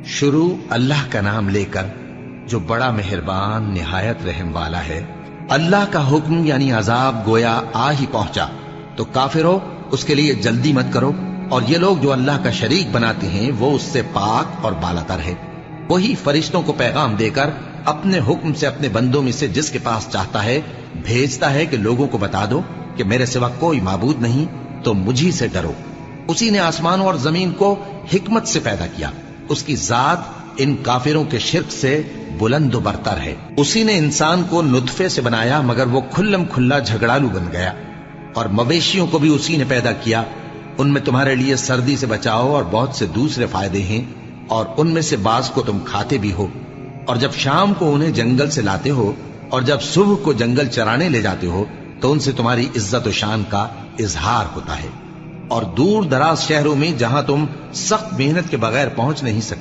शुरू अल्लाह का नाम लेकर जो बड़ा मेहरबान निहायत रहम वाला है। अल्लाह का हुक्म यानी अजाब गोया आ ही पहुंचा तो काफिरों उसके लिए जल्दी मत करो, और ये लोग जो अल्लाह का शरीक बनाते हैं वो उससे पाक और बालातर है। वही फरिश्तों को पैगाम देकर अपने हुक्म से अपने बंदों में से जिसके पास चाहता है भेजता है कि लोगों को बता दो कि मेरे सिवा कोई माबूद नहीं, तो मुझी से डरो। उसी ने आसमानों और जमीन को हिकमत से पैदा किया। उसकी जात इन काफिरों के शिर्क से बुलंद बरतर है। उसी ने इंसान को नुतफे से बनाया मगर वो खुल्लम खुल्ला झगड़ालू बन गया। और मवेशियों को भी उसी ने पैदा किया। उनमें तुम्हारे लिए सर्दी से बचाओ और बहुत से दूसरे फायदे हैं, और उनमें से बाज को तुम खाते भी हो। और जब शाम को उन्हें जंगल से लाते हो और जब सुबह को जंगल चराने ले जाते हो तो उनसे तुम्हारी इज्जत और शान का इजहार होता है। और दूर दराज शहरों में जहां तुम सख्त मेहनत के बगैर पहुंच नहीं सकते